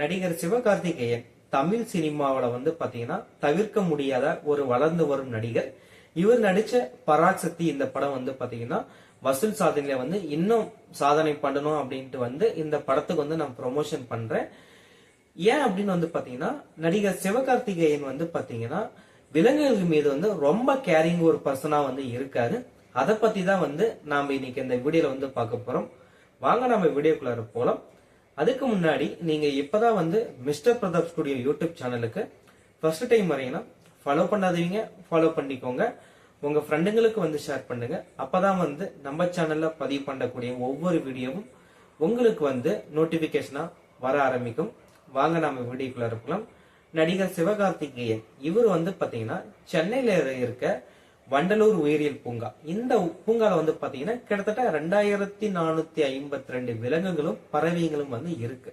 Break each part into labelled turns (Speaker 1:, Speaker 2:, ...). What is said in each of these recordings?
Speaker 1: நடிகர் சிவகார்த்திகேயன் தமிழ் சினிமாவில பாத்தீங்கன்னா தவிர்க்க முடியாத ஒரு வளர்ந்து வரும் நடிகர். இவர் நடிச்ச பராசக்தி இந்த படம் பாத்தீங்கன்னா வசூல் சாதனையில இன்னும் சாதனை பண்ணணும் அப்படின்ட்டு இந்த படத்துக்கு நான் ப்ரொமோஷன் பண்றேன். ஏன் அப்படின்னு பாத்தீங்கன்னா நடிகர் சிவகார்த்திகேயன் பாத்தீங்கன்னா விலங்குகள் மீது ரொம்ப கேரிங் ஒரு பர்சனா இருக்காரு. அதை பத்தி தான் நாம இன்னைக்கு இந்த வீடியோல பார்க்க போறோம். வாங்க நம்ம வீடியோக்குள்ளார போலாம். அதுக்கு முன்னாடி நீங்க இப்பதான் மிஸ்டர் பிரதாப் ஸ்டுடியோ யூடியூப் சேனலுக்கு ஃபர்ஸ்ட் டைம் வரீங்கன்னா ஃபாலோ பண்ணாதீங்க, ஃபாலோ பண்ணிக்கோங்க. உங்க ஃப்ரெண்டுங்களுக்கு ஷேர் பண்ணுங்க. அப்பதான் நம்ம சேனல்ல பதிவு பண்ணக்கூடிய ஒவ்வொரு வீடியோவும் உங்களுக்கு நோட்டிபிகேஷனா வர ஆரம்பிக்கும். வாங்க நம்ம வீடியோக்குள்ள இருக்கலாம். நடிகர் சிவகார்த்திகேயன் இவர் பாத்தீங்கன்னா சென்னையில இருக்க வண்டலூர் உயிரியல் பூங்கா, இந்த பூங்கால பாத்தீங்கன்னா கிட்டத்தட்ட 2452 விலங்குகளும் பறவைகளும் இருக்கு.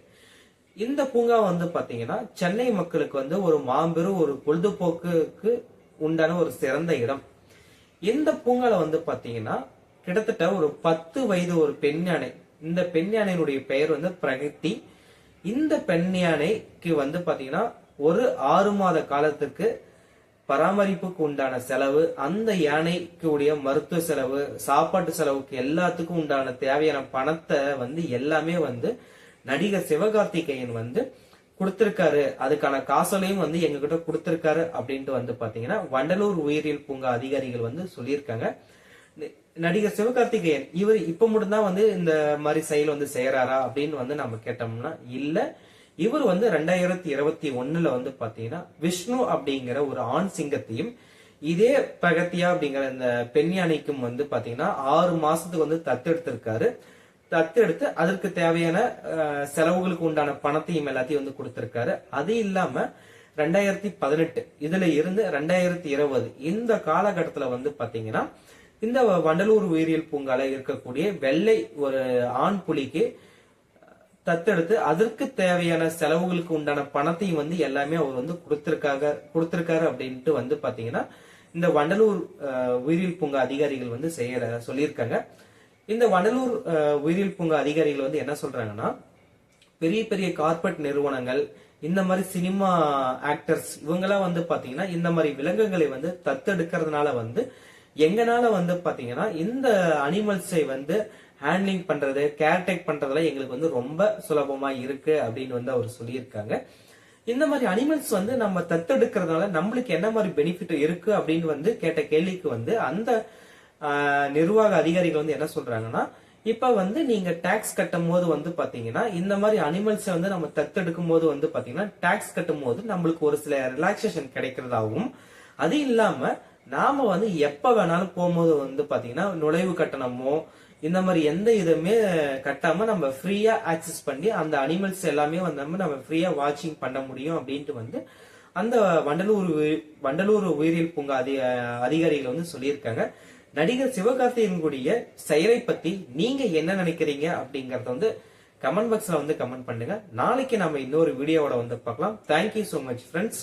Speaker 1: இந்த பூங்கா பாத்தீங்கன்னா சென்னை மக்களுக்கு ஒரு மாபெரும் ஒரு பொழுதுபோக்குக்கு உண்டான ஒரு சிறந்த இடம். இந்த பூங்கால பாத்தீங்கன்னா கிட்டத்தட்ட ஒரு 10 வயது ஒரு பெண் யானை. இந்த பெண் யானையினுடைய பெயர் பிரகதி. இந்த பெண் யானைக்கு பாத்தீங்கன்னா ஒரு 6 மாத காலத்துக்கு பராமரிப்புக்கு உண்டான செலவு, அந்த யானைக்கு உடைய மருத்துவ செலவு, சாப்பாட்டு செலவுக்கு எல்லாத்துக்கும் உண்டான தேவையான பணத்தை எல்லாமே நடிகர் சிவகார்த்திகேயன் கொடுத்திருக்காரு. அதுக்கான காசலையும் எங்க கிட்ட கொடுத்திருக்காரு அப்படின்ட்டு பாத்தீங்கன்னா வண்டலூர் உயிரியல் பூங்கா அதிகாரிகள் சொல்லியிருக்காங்க. நடிகர் சிவகார்த்திகேயன் இவர் இப்ப மட்டும்தான் இந்த மாதிரி செயல் செய்யறாரா அப்படின்னு நம்ம கேட்டோம்னா இல்ல. இவர் 2021 பாத்தீங்கன்னா விஷ்ணு அப்படிங்கிற ஒரு ஆண் சிங்கத்தையும் இதே பிரகத்தியா அப்படிங்கிற இந்த பெண் யானைக்கும் பாத்தீங்கன்னா 6 மாசத்துக்கு தத்தெடுத்திருக்காரு. தத்தெடுத்து அதற்கு தேவையான செலவுகளுக்கு உண்டான பணத்தையும் எல்லாத்தையும் கொடுத்திருக்காரு. அது இல்லாம 2018 இதுல இருந்து 2020 இந்த காலகட்டத்துல பாத்தீங்கன்னா இந்த வண்டலூர் உயிரியல் பூங்கால இருக்கக்கூடிய வெள்ளை ஒரு ஆண் புலிக்கு தத்தெடுத்து அதற்கு தேவையான செலவுகளுக்கு உண்டான பணத்தையும் எல்லாமே அவர் கொடுத்திருக்காரு அப்படின்ட்டு பாத்தீங்கன்னா இந்த வண்டலூர் உயிரியல் பூங்கா அதிகாரிகள் சொல்லியிருக்காங்க. இந்த வண்டலூர் உயிரியல் பூங்கா அதிகாரிகள் என்ன சொல்றாங்கன்னா பெரிய பெரிய கார்பரேட் நிறுவனங்கள், இந்த மாதிரி சினிமா ஆக்டர்ஸ் இவங்கெல்லாம் பாத்தீங்கன்னா இந்த மாதிரி விலங்குகளை தத்தெடுக்கிறதுனால எங்கனால பாத்தீங்கன்னா இந்த அனிமல்ஸை ஹேண்ட்லிங் பண்றது, கேர்டேக் பண்றதுல எங்களுக்கு ரொம்ப சுலபமா இருக்கு அப்படின்னு அவர் சொல்லியிருக்காங்க. இந்த மாதிரி அனிமல்ஸ் நம்ம தத்தெடுக்கிறதுனால நம்மளுக்கு என்ன மாதிரி பெனிஃபிட் இருக்கு அப்படின்னு கேட்ட கேள்விக்கு அந்த நிர்வாக அதிகாரிகள் என்ன சொல்றாங்கன்னா இப்ப நீங்க டாக்ஸ் கட்டும் போது பாத்தீங்கன்னா இந்த மாதிரி அனிமல்ஸ் நம்ம தத்தெடுக்கும் போது பாத்தீங்கன்னா டாக்ஸ் கட்டும் போது நம்மளுக்கு ஒரு சில ரிலாக்ஸேஷன் கிடைக்கிறதாகவும், அது இல்லாம நாம எப்ப வேணாலும் போகும்போது பாத்தீங்கன்னா நுழைவு கட்டணமோ இந்த மாதிரி எந்த இதுவுமே கட்டாம நம்ம ஃப்ரீயா ஆக்சஸ் பண்ணி அந்த அனிமல்ஸ் எல்லாமே நம்ம ஃப்ரீயா வாட்சிங் பண்ண முடியும் அப்படின்ட்டு அந்த வண்டலூர் உயிரியல் பூங்கா அதிகாரிகள் சொல்லியிருக்காங்க. நடிகர் சிவகார்த்திகேயனுடைய செயலை பத்தி நீங்க என்ன நினைக்கிறீங்க அப்படிங்கறத கமெண்ட் பாக்ஸ்ல கமெண்ட் பண்ணுங்க. நாளைக்கு நம்ம இன்னொரு வீடியோவோட பார்க்கலாம். Thank you so much friends.